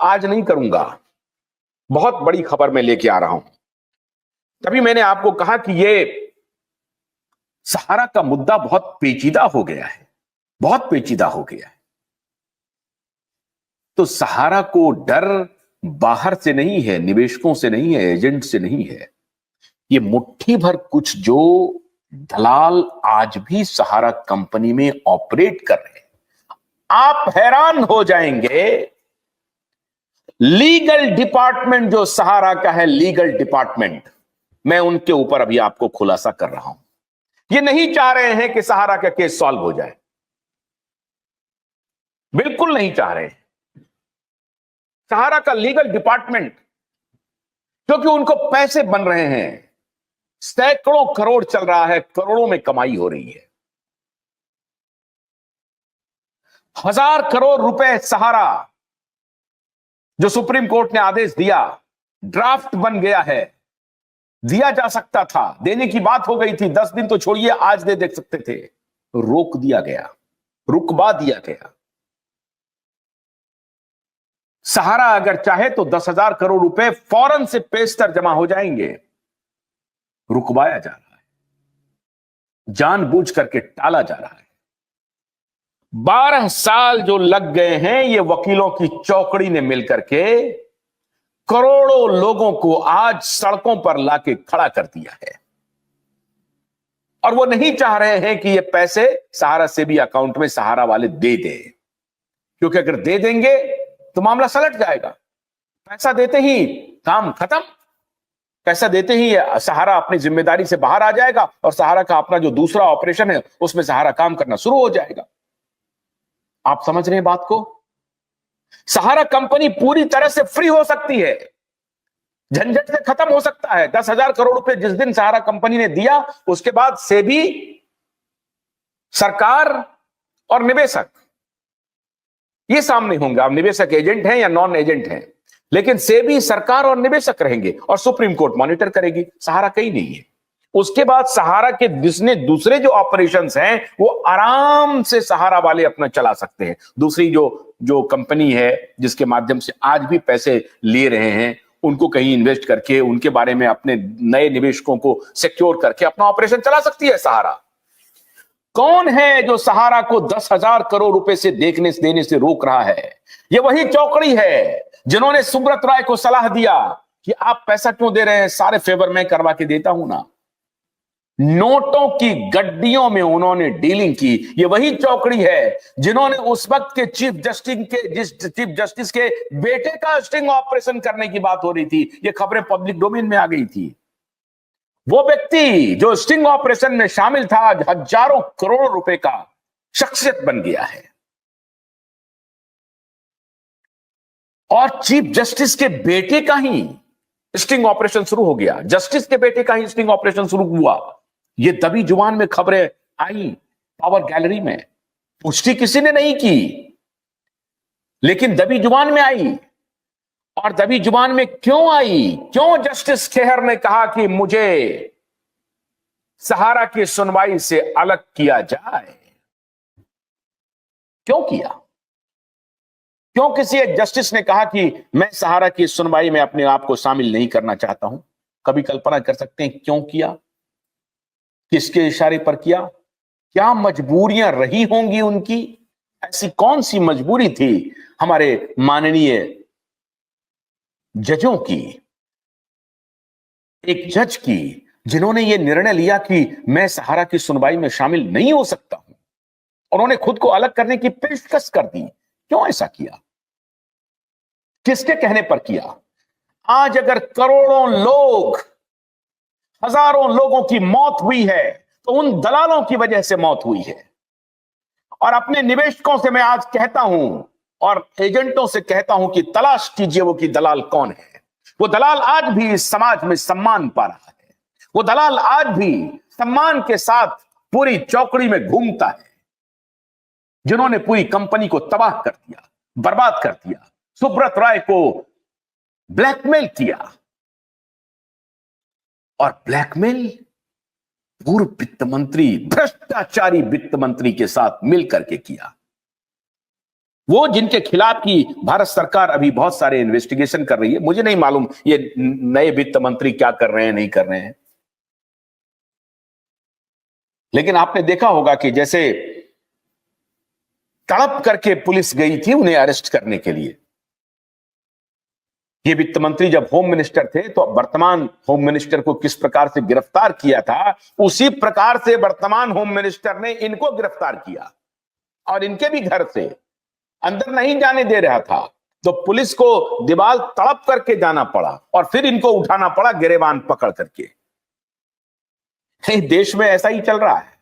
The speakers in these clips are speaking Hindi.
आज नहीं करूंगा, बहुत बड़ी खबर मैं लेके आ रहा हूं। तभी मैंने आपको कहा कि ये सहारा का मुद्दा बहुत पेचीदा हो गया है, बहुत पेचीदा हो गया है। तो सहारा को डर बाहर से नहीं है, निवेशकों से नहीं है, एजेंट से नहीं है। ये मुट्ठी भर कुछ जो दलाल आज भी सहारा कंपनी में ऑपरेट कर रहे हैं, आप हैरान हो जाएंगे। लीगल डिपार्टमेंट जो सहारा का है, लीगल डिपार्टमेंट, मैं उनके ऊपर अभी आपको खुलासा कर रहा हूं। ये नहीं चाह रहे हैं कि सहारा का केस सॉल्व हो जाए, बिल्कुल नहीं चाह रहे। सहारा का लीगल डिपार्टमेंट, क्योंकि उनको पैसे बन रहे हैं, सैकड़ों करोड़ चल रहा है, करोड़ों में कमाई हो रही है। 1000 करोड़ रुपए सहारा, जो सुप्रीम कोर्ट ने आदेश दिया, ड्राफ्ट बन गया है, दिया जा सकता था, देने की बात हो गई थी, 10 दिन तो छोड़िए, आज दे सकते थे, रोक दिया गया, रुकवा दिया गया। सहारा अगर चाहे तो 10,000 करोड़ रुपए फौरन से पेशतर जमा हो जाएंगे। रुकवाया जा रहा है, जानबूझ करके टाला जा रहा है। 12 साल जो लग गए हैं ये वकीलों की चौकड़ी ने मिलकर के करोड़ों लोगों को आज सड़कों पर लाके खड़ा कर दिया है। और वो नहीं चाह रहे हैं कि ये पैसे सहारा से भी अकाउंट में सहारा वाले दे दें, क्योंकि अगर दे देंगे तो मामला सलट जाएगा। पैसा देते ही काम खत्म, पैसा देते ही सहारा अपनी जिम्मेदारी से बाहर आ जाएगा और सहारा का अपना जो दूसरा ऑपरेशन है उसमें सहारा काम करना शुरू हो जाएगा। आप समझ रहे हैं बात को? सहारा कंपनी पूरी तरह से फ्री हो सकती है, झंझट से खत्म हो सकता है। 10,000 करोड़ रुपए जिस दिन सहारा कंपनी ने दिया, उसके बाद सेबी, सरकार और निवेशक ये सामने होंगे। आप निवेशक एजेंट हैं या नॉन एजेंट हैं, लेकिन सेबी, सरकार और निवेशक रहेंगे और सुप्रीम कोर्ट मॉनिटर करेगी। सहारा कहीं नहीं है। उसके बाद सहारा के दूसरे जो ऑपरेशंस हैं वो आराम से सहारा वाले अपना चला सकते हैं। दूसरी जो कंपनी है जिसके माध्यम से आज भी पैसे ले रहे हैं, उनको कहीं इन्वेस्ट करके उनके बारे में अपने नए निवेशकों को सिक्योर करके अपना ऑपरेशन चला सकती है सहारा। कौन है जो सहारा को 10,000 करोड़ रुपए से देने से रोक रहा है? ये वही चौकड़ी है जिन्होंने सुब्रत राय को सलाह दिया कि आप पैसा क्यों दे रहे हैं, सारे फेवर मैं करवा के देता हूं ना। नोटों की गड्डियों में उन्होंने डीलिंग की। ये वही चौकड़ी है जिन्होंने उस वक्त के चीफ जस्टिस के बेटे का स्टिंग ऑपरेशन करने की बात हो रही थी, ये खबरें पब्लिक डोमेन में आ गई थी। वो व्यक्ति जो स्टिंग ऑपरेशन में शामिल था, आज हजारों करोड़ रुपए का शख्सियत बन गया है। और चीफ जस्टिस के बेटे का ही स्टिंग ऑपरेशन शुरू हो गया, जस्टिस के बेटे का ही स्टिंग ऑपरेशन शुरू हुआ। ये दबी जुबान में खबरें आई पावर गैलरी में, पुष्टि किसी ने नहीं की, लेकिन दबी जुबान में आई। और दबी जुबान में क्यों आई? क्यों जस्टिस खेहर ने कहा कि मुझे सहारा की सुनवाई से अलग किया जाए? क्यों किया? क्यों किसी एक जस्टिस ने कहा कि मैं सहारा की सुनवाई में अपने आप को शामिल नहीं करना चाहता हूं? कभी कल्पना कर सकते हैं क्यों किया? किसके इशारे पर किया? क्या मजबूरियां रही होंगी उनकी? ऐसी कौन सी मजबूरी थी हमारे माननीय जजों की, एक जज की, जिन्होंने यह निर्णय लिया कि मैं सहारा की सुनवाई में शामिल नहीं हो सकता हूं, और उन्होंने खुद को अलग करने की पेशकश कर दी? क्यों ऐसा किया? किसके कहने पर किया? आज अगर करोड़ों लोग, हजारों लोगों की मौत हुई है तो उन दलालों की वजह से मौत हुई है। और अपने निवेशकों से मैं आज कहता हूं और एजेंटों से कहता हूं कि तलाश कीजिए वो कि दलाल कौन है। वो दलाल आज भी इस समाज में सम्मान पा रहा है, वो दलाल आज भी सम्मान के साथ पूरी चौकड़ी में घूमता है, जिन्होंने पूरी कंपनी को तबाह कर दिया, बर्बाद कर दिया, सुब्रत राय को ब्लैकमेल किया। और ब्लैकमेल पूर्व वित्त मंत्री, भ्रष्टाचारी वित्त मंत्री के साथ मिलकर के किया। वो जिनके खिलाफ की भारत सरकार अभी बहुत सारे इन्वेस्टिगेशन कर रही है। मुझे नहीं मालूम ये नए वित्त मंत्री क्या कर रहे हैं, नहीं कर रहे हैं, लेकिन आपने देखा होगा कि जैसे तड़प करके पुलिस गई थी उन्हें अरेस्ट करने के लिए। ये वित्त मंत्री जब होम मिनिस्टर थे तो वर्तमान होम मिनिस्टर को किस प्रकार से गिरफ्तार किया था, उसी प्रकार से वर्तमान होम मिनिस्टर ने इनको गिरफ्तार किया और इनके भी घर से अंदर नहीं जाने दे रहा था, तो पुलिस को दीवार तड़प करके जाना पड़ा और फिर इनको उठाना पड़ा गिरेबान पकड़ करके। देश में ऐसा ही चल रहा है।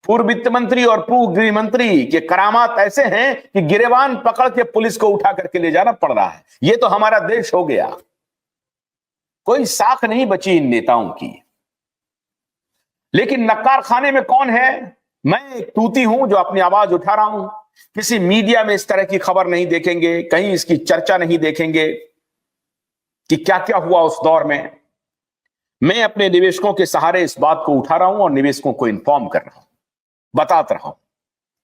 पूर्व वित्त मंत्री और पूर्व गृह मंत्री के करामात ऐसे हैं कि गिरेबान पकड़ के पुलिस को उठा करके ले जाना पड़ रहा है। ये तो हमारा देश हो गया। कोई साख नहीं बची इन नेताओं की। लेकिन नक्कार खाने में कौन है? मैं एक तूती हूं जो अपनी आवाज उठा रहा हूं। किसी मीडिया में इस तरह की खबर नहीं देखेंगे, कहीं इसकी चर्चा नहीं देखेंगे कि क्या क्या हुआ उस दौर में। मैं अपने निवेशकों के सहारे इस बात को उठा रहा हूं और निवेशकों को इन्फॉर्म कर रहा हूं, बताता रहा हूं,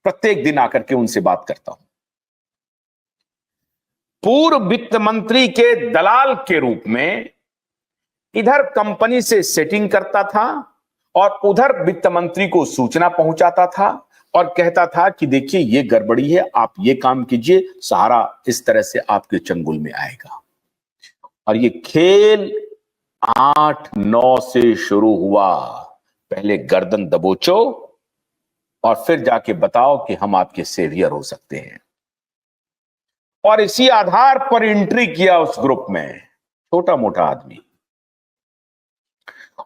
प्रत्येक दिन आकर के उनसे बात करता हूं। पूर्व वित्त मंत्री के दलाल के रूप में इधर कंपनी से सेटिंग करता था और उधर वित्त मंत्री को सूचना पहुंचाता था और कहता था कि देखिए ये गड़बड़ी है, आप ये काम कीजिए, सहारा इस तरह से आपके चंगुल में आएगा। और ये खेल 8-9 से शुरू हुआ। पहले गर्दन दबोचो और फिर जाके बताओ कि हम आपके सेवियर हो सकते हैं। और इसी आधार पर एंट्री किया उस ग्रुप में छोटा मोटा आदमी,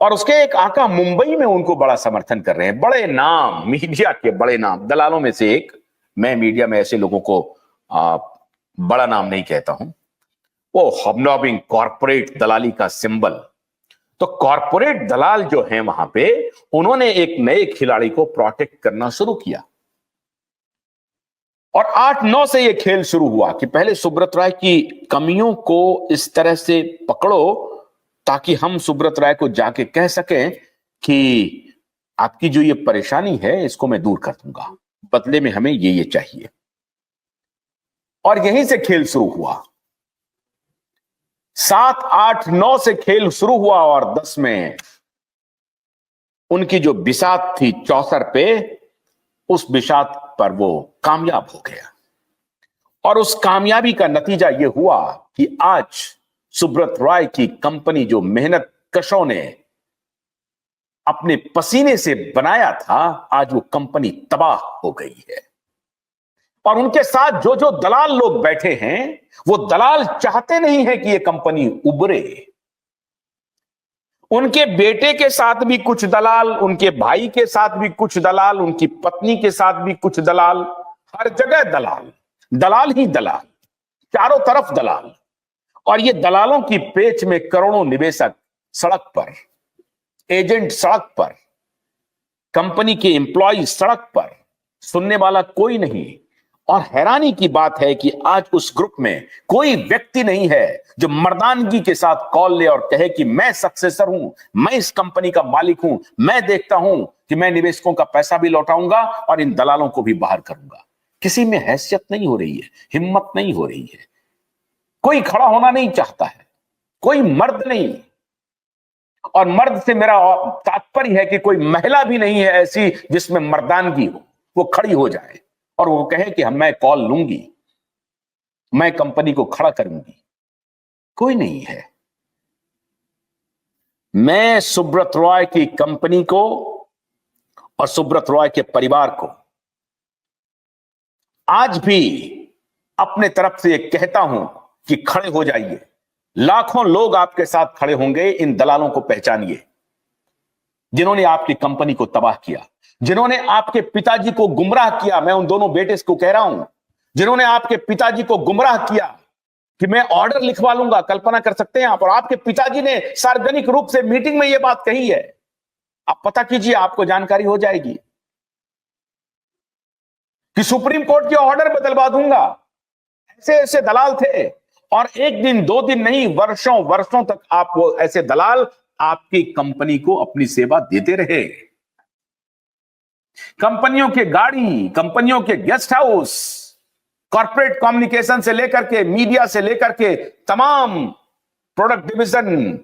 और उसके एक आका मुंबई में उनको बड़ा समर्थन कर रहे हैं। बड़े नाम, मीडिया के बड़े नाम, दलालों में से एक। मैं मीडिया में ऐसे लोगों को बड़ा नाम नहीं कहता हूं। वो हॉबनॉबिंग कॉर्पोरेट दलाली का सिंबल। तो कॉर्पोरेट दलाल जो हैं वहां पे, उन्होंने एक नए खिलाड़ी को प्रोटेक्ट करना शुरू किया। और 8-9 से यह खेल शुरू हुआ कि पहले सुब्रत राय की कमियों को इस तरह से पकड़ो ताकि हम सुब्रत राय को जाके कह सकें कि आपकी जो ये परेशानी है इसको मैं दूर कर दूंगा, बदले में हमें ये चाहिए। और यहीं से खेल शुरू हुआ। 7, 8, 9 से खेल शुरू हुआ और 10 में उनकी जो बिसात थी चौसर पे, उस बिसात पर वो कामयाब हो गया। और उस कामयाबी का नतीजा यह हुआ कि आज सुब्रत राय की कंपनी जो मेहनत कशों ने अपने पसीने से बनाया था, आज वो कंपनी तबाह हो गई है। और उनके साथ जो जो दलाल लोग बैठे हैं, वो दलाल चाहते नहीं है कि ये कंपनी उभरे। उनके बेटे के साथ भी कुछ दलाल, उनके भाई के साथ भी कुछ दलाल, उनकी पत्नी के साथ भी कुछ दलाल, हर जगह दलाल, दलाल ही दलाल, चारों तरफ दलाल। और ये दलालों की पेच में करोड़ों निवेशक सड़क पर, एजेंट सड़क पर, कंपनी के एम्प्लॉय सड़क पर, सुनने वाला कोई नहीं। और हैरानी की बात है कि आज उस ग्रुप में कोई व्यक्ति नहीं है जो मर्दानगी के साथ कॉल ले और कहे कि मैं सक्सेसर हूं, मैं इस कंपनी का मालिक हूं, मैं देखता हूं कि मैं निवेशकों का पैसा भी लौटाऊंगा और इन दलालों को भी बाहर करूंगा। किसी में हैसियत नहीं हो रही है, हिम्मत नहीं हो रही है, कोई खड़ा होना नहीं चाहता है, कोई मर्द नहीं। और मर्द से मेरा तात्पर्य है कि कोई महिला भी नहीं है ऐसी जिसमें मर्दानगी हो, वो खड़ी हो जाए और वो कहे कि मैं कॉल लूंगी, मैं कंपनी को खड़ा करूंगी। कोई नहीं है। मैं सुब्रत रॉय की कंपनी को और सुब्रत रॉय के परिवार को आज भी अपने तरफ से कहता हूं कि खड़े हो जाइए। लाखों लोग आपके साथ खड़े होंगे। इन दलालों को पहचानिए जिन्होंने आपकी कंपनी को तबाह किया, जिन्होंने आपके पिताजी को गुमराह किया। मैं उन दोनों बेटे को कह रहा हूं, जिन्होंने आपके पिताजी को गुमराह किया कि मैं ऑर्डर लिखवा लूंगा। कल्पना कर सकते हैं आप। और आपके पिताजी ने सार्वजनिक रूप से मीटिंग में यह बात कही है। आप पता कीजिए, आपको जानकारी हो जाएगी कि सुप्रीम कोर्ट के ऑर्डर बदलवा दूंगा। ऐसे ऐसे दलाल थे। और एक दिन 2 दिन नहीं, वर्षों वर्षों तक आप वो ऐसे दलाल आपकी कंपनी को अपनी सेवा देते रहे। कंपनियों के गाड़ी, कंपनियों के गेस्ट हाउस, कॉर्पोरेट कम्युनिकेशन से लेकर के, मीडिया से लेकर के, तमाम product division,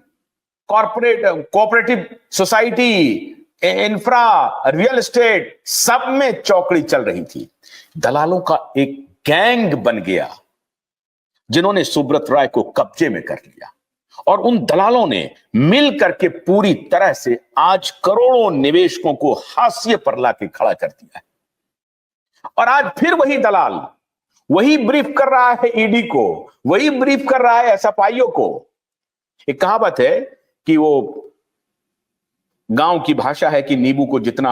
corporate cooperative society, infra, real estate, सब में चौकड़ी चल रही थी। दलालों का एक गैंग बन गया जिन्होंने सुब्रत राय को कब्जे में कर लिया, और उन दलालों ने मिल करके पूरी तरह से आज करोड़ों निवेशकों को हाशिए पर लाके खड़ा कर दिया है। और आज फिर वही दलाल वही ब्रीफ कर रहा है ईडी को, वही ब्रीफ कर रहा है एसएफआईओ को। एक कहावत है कि वो गांव की भाषा है कि नींबू को जितना